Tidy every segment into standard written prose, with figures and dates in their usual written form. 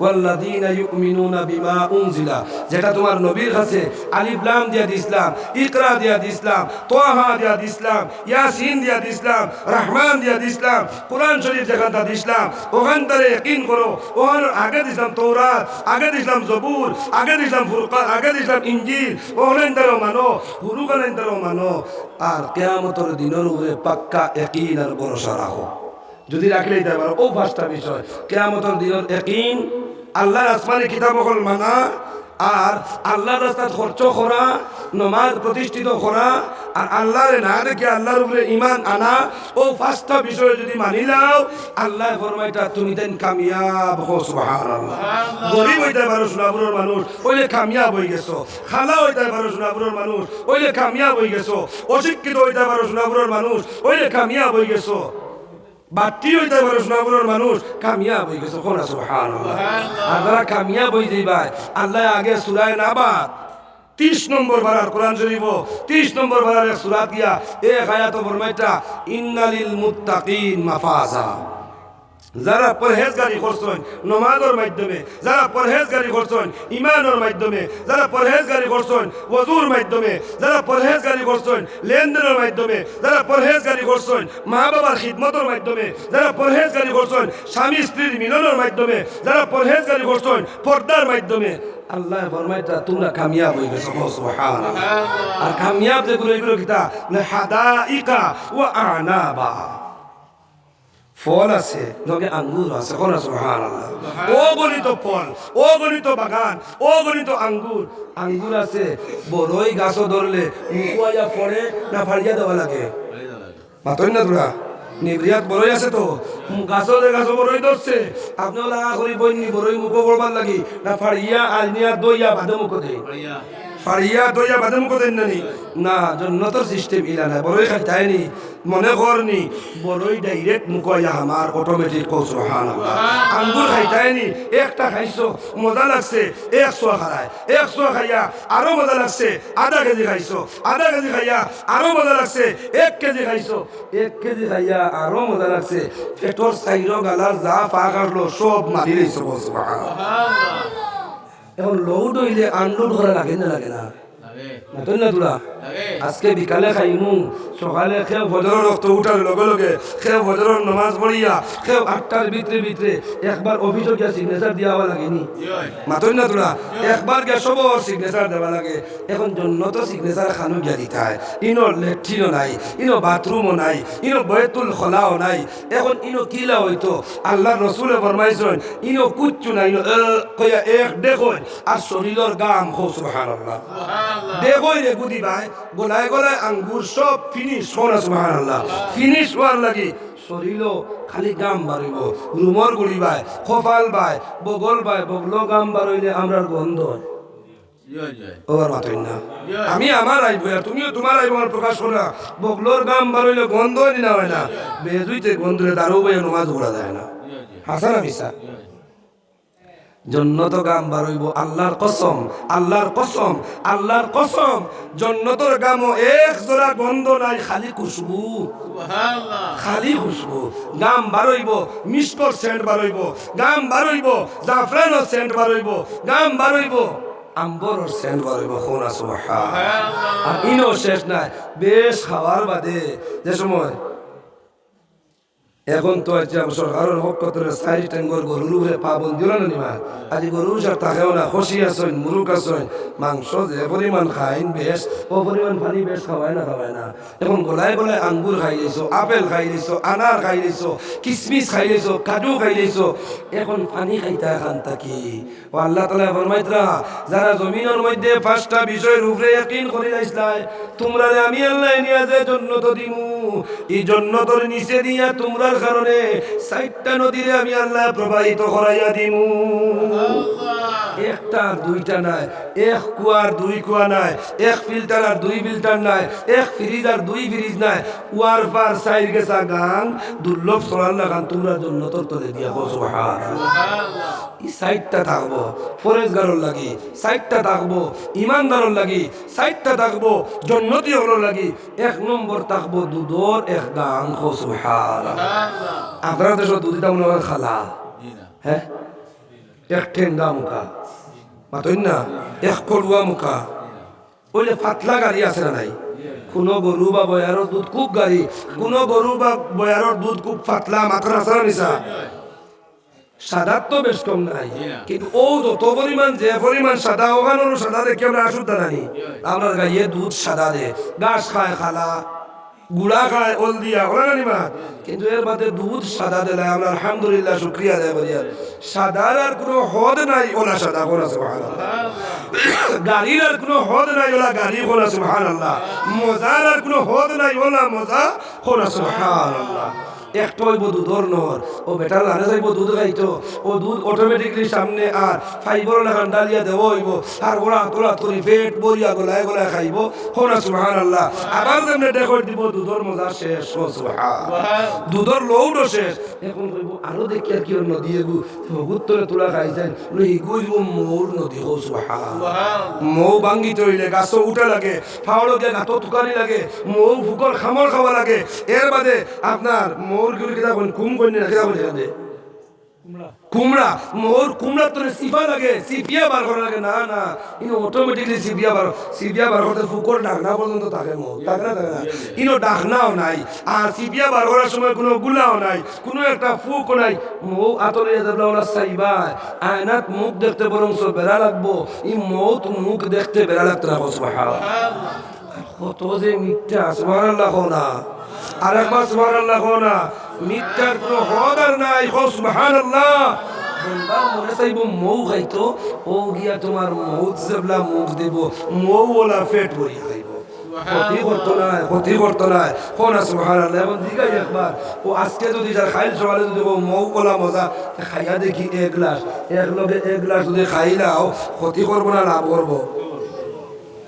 ওয়াল্লাযীনা ইউমিনুনা বিমা উনজিলা, যেটা তোমার নবীর কাছে আলিফ লাম দিয়া দিছিলাম, ইকরা দিয়া দিছিলাম, তাহা দিয়া দিছিলাম, ইয়াসিন দিয়া দিছিলাম, রহমান দিয়া দিছিলাম, কোরআন শরীফ যেখানটা দিছিলাম ওখান তারে ইয়াকিন করো। ওখানে আগে দিছিলাম তৌরাত, আগে দিছিলাম জবুর, আগে দিছিলাম ফুরকান, আগে দিছিলাম ইনজিল, ওখানে তারও মানো, হুরুকানে তারও মানো। আর কিয়ামতের দিনের উপরে পাক্কা ইয়াকিন আর ভরসা রাখো। যদি রাখলেই তাই পারো। ও পাঁচটা বিষয় কিয়ামতের দিনের ইয়াকিন, আল্লাহর আসমানি কিতাব হল মানা, আর আল্লাহর রাস্তায় খরচ করা, নমাজ প্রতিষ্ঠিত করা, আর আল্লাহরে না দেখে আল্লাহর উপরে ঈমান আনা। ও পাঁচটা বিষয় যদি মানি নাও, আল্লাহ ফরমাইতা তুমি দেন কামিয়াব হো। সুবহানাল্লাহ। গরিব হইতে পারো সোনাপুরের মানুষ, ওইলে কামিয়াব হয়ে গেছো। খালা হইতে পারো সোনাপুরের মানুষ, ওইলে কামিয়াব হয়ে গেছো। অশিক্ষিত হইতে পারো সোনাপুরের মানুষ, ওইলে কামিয়াব হয়ে গেছো। বাতি হইতে পারো সোনাপুরের মানুষ, কামিয়াব হয়ে গেছো। কোন সুবহানাল্লাহ। আর যারা কামিয়াব হয়ে যাইবা, আল্লাহ আগে সূরা নাবাত 30 নম্বর বারার কোরআন শরীফ 30 নম্বর বারার এক সূরা দিয়া এক আয়াত ফরমাইতা ইন্নালিল মুত্তাকিন মাফাজা। যারা পরহেজগারি করছেন নামাজের মাধ্যমে, যারা পরহেজগারি করছেন ঈমানের মাধ্যমে, যারা পরহেজগারি করছেন ওযুর মাধ্যমে, যারা পরহেজগারি করছেন লেনদেনের মাধ্যমে, যারা পরহেজগারি করছেন মা বাবার খিদমতের মাধ্যমে, যারা পরহেজগারি করছেন স্বামী স্ত্রীর মিলনের মাধ্যমে, যারা পরহেজগারি করছেন পর্দার মাধ্যমে, আল্লাহ ফরমাইতা তোমরা কামিয়াব হয়ে গেছো। সুবহানাল্লাহ। আর কামিয়াব যেগুলো এগুলো কিতা হাদাইকা ওয়া আনাবা, ফল আছে লগে আঙ্গুর আছে। কোন সুবহানাল্লাহ। ও গণিত ফল, ও গণিত বাগান, ও গণিত আঙ্গুর। আঙ্গুর আছে বড়ই গাছ ধরলে মুকুয়া পড়ে না ফাড়িয়া দেওয়া লাগে? মাতই না তোরা নিবরিয়াত বড়ই আছে তো গাছলে গাছ বড়ই ধরছে, আপনি লাগা করি বইনি বড়ই মুখ করবার লাগি না ফাড়িয়া আলনিয়া দইয়া বাদে মুখ দেই? ফাড়িয়া দইয়া বাদে মুখ দেন না। জন্নতর সিস্টেম ইলা না। বড়ই খাইতায়নি মনে করনি, বড়ই ডাইরেক্ট মুখয়া আমার অটোমেটিক। সুবহানাল্লাহ। আঙ্গুর খাইতায়নি, একটা খাইছো মজা লাগছে, 100 খারায়, 100 খাইয়া আরো মজা লাগছে, আধা কেজি খাইছো, আধা কেজি খাইয়া আরো মজা লাগছে, 1 কেজি খাইছো, 1 কেজি খাইয়া আরো মজা লাগছে। পেটর সাইরো গালার যা পা কাটলো সব মারি লইছো। সুবহানাল্লাহ। এখন লোড হইলে আনলোড করা লাগে না? লাগে না? নতুন না তোরা? আজকে বিকালে খাইমু, সকালে খেয়ে ফজরের রক্ত উঠার লগে লগে খেয়ে ফজরের নামাজ পড়িয়া খেয়ে 8টার ভিতরে একবার অফিসে গিয়া সিগনেচার দেওয়া লাগেনি? মাতই না তোরা? একবার গিয়া সব সিগনেচার দেওয়া লাগে। এখন জন্য তো সিগনেচার খানো গিয়া দিতে হয়। ইনো লেট্রিনও নাই, ইনো বাথরুমও নাই, ইনো বয়তুল খলাও নাই। এখন ইনো কিলা হইতো আল্লাহ রসুলে ফরমাইছেন ইনো কুচ্ছু নাই, ইনো কইয়া এক দেখো আর শরীরের গাম। সুবহানাল্লাহ। দেখো রে গুদি ভাই গোলায় গোলায় আঙ্গুর সব ফিনিশ। সুবহানাল্লাহ। ফিনিশ হওয়ার লাগি শরীরও খালি গাম বাড়িব, রুমর গুড়ি বাই, কপাল বাই, বগল বাই, বগল গাম বাড়ইলে আমরার গন্ধ হয়। ওর মাতই না। আমি আমার আইব আর তুমিও তোমার আইব প্রকাশ করা। বগলোর গাম বাড়ইলে গন্ধ হয় না? হয় না? বেজুইতে গন্ধরে দারু বই নমাজ পড়া যায় না। হাসান মিসা জন্নত গাম বারইব। আল্লাহর কসম, আল্লাহর কসম, আল্লাহর কসম, জন্নতর গামও এক জোড়া গন্ধ নাই, খালি খুশবু। সুবহানাল্লাহ। খালি খুশবু। গাম বারইব, মিস্কর সেন্ট বারইব, গাম বারইব, জাফরানের সেন্ট বারইব, গাম বারইব, আম্বরের সেন্ট বারইব। খুনা সুবহানাল্লাহ। আর ইনো শেষ নাই, বেশ খাওয়ার বাদে যে সময় এখন তো সরকারের পক্ষ থেকে 4 ট্যাঙ্গর গরুর উপরে পাবন দিল না নিমা। আজি গরু সার থাকেও না, খসি আসেন, মুরুক আসেন, মাংস যে পরিমাণ খাইন বেশ, ও পরিমাণ পানি বেশ খাওয়ায় না। এখন গলায় গলায় আঙ্গুর খাই দিয়েছো, আপেল খাই দিয়েছো, আনার খাই দিয়েছো, কিসমিস খাই দিয়েছো, কাজু খাই দিয়েছো, এখন পানি খাইতা খান থাকি। ও আল্লাহ তাআলা ফরমাইতরা যারা জমিনের মধ্যে 5টা বিষয়ের উপরে ইয়াকিন করে যাইছলাই, তোমরা আমি আল্লাহ নিয়া যে জান্নাত দিমু, এই জান্নাতের নিচে দিয়া তোমরা কারণে 60টা নদীরে আমি আল্লাহ প্রবাহিত করাইয়া দিমু। একটা দুইটা নাই, এক কুয়ার 2 কুয়া নাই, এক ফিল্টার আর 2 ফিল্টার নাই, এক ফ্রিজ আর 2 ফ্রিজ নাই, কুয়ার পার 4 গেছা গান দুর্লভ সোনাল্লা গান তোমরা জান্নাতের তলে দিয়া। সুবহানাল্লাহ। এই 60টা থাকবো ফরেজগারর লাগি, 60টা থাকবো ইমানদারর লাগি, 60টা থাকবো জান্নাতি হলোর লাগি। 1 নম্বর থাকবো দুধর এক গান। সুবহানাল্লাহ। আপনারা দেশে দুধটা মনে হয় খালা, হ্যাঁ এক ঠেঙ্গা মুখা মাতই না এক কড়ুয়া মুখা ওই যে পাতলা গাড়ি আছে না নাই কোনো গরু বা বয়ারর দুধ খুব গাড়ি কোনো গরু বা বয়ারর দুধ খুব পাতলা মাথার আছে না নিসা সাদার তো বেশ কম নাই কিন্তু ও যত পরিমাণ যে পরিমাণ সাদা ওখানেরও সাদা দেখে আমরা আসুদ্ধা নানি আমরা গাইয়ে দুধ সাদা দে ঘাস খায় খালা গুড়া খায় ওল দিয়া ওরা নানি মা কিন্তু এর বাদে দুধ সাদা দিলে আমরা আলহামদুলিল্লাহ শুক্রিয়া দেয় বলিয়া সাদার আর কোনো হদ নাই ওলা সাদা কোনা সুবহানাল্লাহ গাড়ির আর কোনো হদ নাই ওলা গাড়ি কোনা সুবহানাল্লাহ মজার আর কোনো হদ নাই ওলা মজা কোনা সুবহানাল্লাহ একটা হইব দুধর নহর ও বেটার লানে যাইব দুধ খাইতো ও দুধ অটোমেটিকলি সামনে আর ফাইবর লাগান ডালিয়া দেব হইব আর ওরা তোলা তোরি পেট বরিয়া গলায় গলায় খাইব কোনা সুবহানাল্লাহ আবার যেমনে দেখো দিব দুধর মজা শেষ ও সুবহান দুধর লৌডও শেষ এখন কইব আরো দেখি আর কি নদী এগু ভগুত্তরে তোলা খাইছেন লই গইব মোর নদী ও সুবহান মৌ ভাঙ্গি তৈলে গাছ উঠে লাগে ফাওড়ো দিয়ে গাতো তুকারি লাগে মৌ ফুকর খামর খাওয়া লাগে এর বাদে আপনার মোর গুলো কিতা কোন কুম কইনি না কিতা বলে দে কুমড়া মোর কুমড়া তো সিফা লাগে সিপিয়া বার করা লাগে না না ইনো অটোমেটিকলি সিপিয়া বার করতে ফুকর ডাকনা পর্যন্ত থাকে মোর থাকে না ইনো ডাকনাও নাই আর সিপিয়া বার করার সময় কোনো গুলাও নাই কোনো একটা ফুক নাই মৌ আতরে যাবলা ওলা সাইবা আয়নাত মুখ দেখতে বরং সব বেড়া লাগবো ই মৌত মুখ দেখতে বেড়া লাগতে রাখো সুবহানাল্লাহ কত যে মিথ্যা সুবহানাল্লাহ না আর একবার সুবহানাল্লাহ না মিথ্যার কোনো হদার নাই সুবহানাল্লাহ বলবা মনে চাইব মৌ খাইতো ও গিয়া তোমার মৌত জেবলা মুখ দেব মৌ ওলা পেট ভরিয়া খাইব ক্ষতি করতো নাই কোনা সুবহানাল্লাহ এবং জিগাই একবার ও আজকে যদি যার খাইল সকালে যদি মৌ ওলা মজা খাইয়া দেখি এক গ্লাস যদি খাইলাও ক্ষতি করবো না লাভ করবো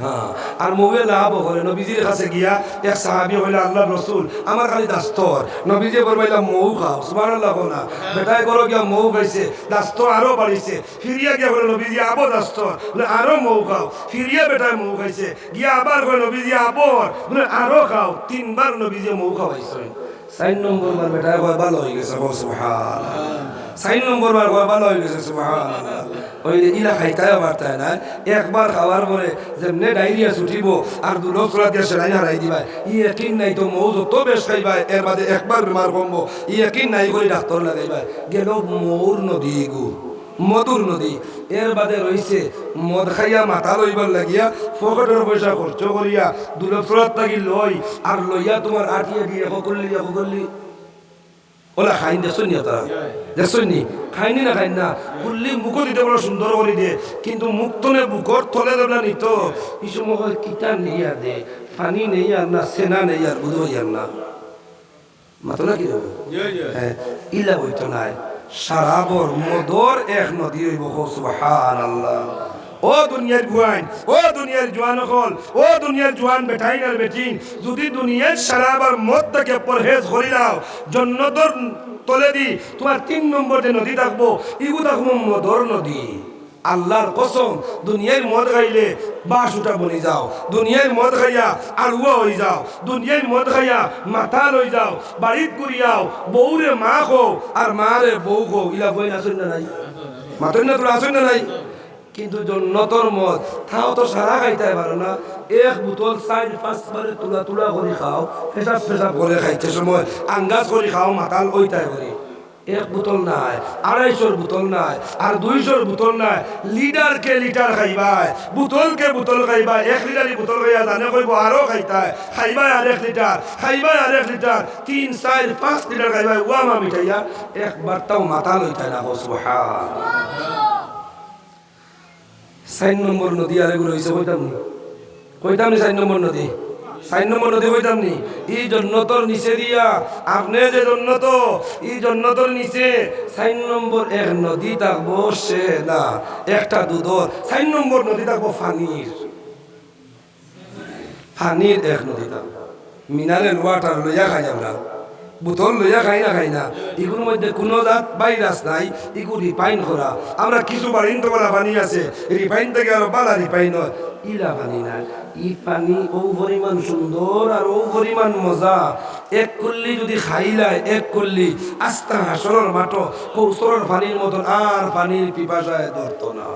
হ্যাঁ আর মোবাইল লাভ করে নবীজির কাছে গিয়া এক সাহাবী হইল আল্লাহ রসুল আমার খালি দাস্তর নবীজি বলবাইলা মৌ খাও সুবহানাল্লাহ না বেটাই করো গিয়া মৌ খাইছে দাস্তর আরো বাড়িছে ফিরিয়া গিয়া বলে নবীজি আবো দাস্তর বলে আরো মৌ খাও ফিরিয়া বেটায় মৌ খাইছে গিয়া আবার কয় নবীজি আবর বলে আরো খাও তিনবার নবীজি মৌ খাওয়াইছে 4 নম্বর বার বেটায় কয় ভালো হয়ে গেছে সুবহানাল্লাহ 4 নম্বর বার কয় ভালো হয়ে গেছে সুবহানাল্লাহ ওই ইলা খাইতায় পারতায় না একবার খাওয়ার পরে যেমনে ডায়রিয়া ছুটিব আর দুলো চোরা দিয়ে সেলাই হারাই দিবা ই একিন নাই তো মৌ যত বেশ খাইবা এর বাদে একবার বেমার কমবো ই একিন নাই করে ডাক্তার লাগাইবা গেল মৌর নদী গু মধুর নদী এর বাদে রয়েছে মদ খাইয়া মাথা লইবার লাগিয়া পকেটের পয়সা খরচ করিয়া দুলো চোরাত থাকি লই আর লইয়া তোমার আটিয়া গিয়ে সকলি ওলা খাইন দেখছো নি তারা দেখছো নি খাইনি না খাইন না খুললি মুখ দিতে বড় সুন্দর করে দিয়ে কিন্তু মুখ তলে বুকর তলে দেবলা নিত এই সময় কিতা নেই আর দে পানি নেই আর না সেনা নেই আর বুধ আর না মাতো না কি দেবো হ্যাঁ ইলা বইতো নাই সারাবর মদর এক নদী হইব সুবহানাল্লাহ ও দুনিয়ার গুয়ান ও দুনিয়ার জওয়ান হল ও দুনিয়ার জওয়ান বেটাইন আর বেটিন যদি দুনিয়ার শরাব আর মদ থেকে পরহেজ করিলাও জান্নাতের তলে দি তোমার 3 নম্বর যে নদী থাকবো ইগু থাকবো মদর নদী আল্লাহর কসম দুনিয়ার মদ খাইলে বাসুটা বনি যাও দুনিয়ার মদ খাইয়া আলুয়া হয়ে যাও দুনিয়ার মদ খাইয়া মাথা লই যাও বাড়িত করিয়াও বউরে মা খো আর মারে বউ খো ইলা বই আসুন না নাই মাতই না তোরা আসুন না নাই কিন্তু জন্নতর মদ তাও তো সারা খাইতে পারো না এক বোতল 4-5 বারে তুলা করে খাও পেশাব করে খাইতে সময় আঙ্গাজ করে খাও মাতাল ওইটাই করে এক বোতল নাই 250 বোতল নাই আর 200 বোতল নাই লিটার খাইবাই বোতল খাইবাই 1 লিটারই বোতল খাইয়া জানে কইব আরো খাইবাই আর 1 লিটার 3, 4, 5 লিটার খাইবাই ওয়ামা মিঠাইয়া একবার তাও মাতাল ওইটাই না সুবহানাল্লাহ 4 নম্বর নদী আর এগুলো হয়েছে কইতাম নি 4 নম্বর নদী 4 নম্বর নদী কইতাম নি এই জন্নতর নিচে দিয়া আপনি যে জন্নত এই জন্নতর নিচে 4 নম্বর এক নদী থাকবো সে না একটা দুধর 4 নম্বর নদী থাকবো ফানির এক নদী থাকবো মিনারেল ওয়াটার লইয়া খাই আমরা বোতল লইয়া খাই না এগুলোর মধ্যে কোনো জাত ভাইরাস নাই, এগুলো রিফাইন করা। আমরা কিছু বাড়িন তো বলা পানি আছে, রিফাইন থেকে আরো বালা রিফাইন হয়, ইলা পানি নাই। ই পানি ও পরিমাণ সুন্দর আর ও পরিমাণ মজা, এক করলি যদি খাইলাই এক করলি আস্তা হাসরের মাঠো কৌশলের পানির মতন আর পানির পিপাসায় ধরতো না।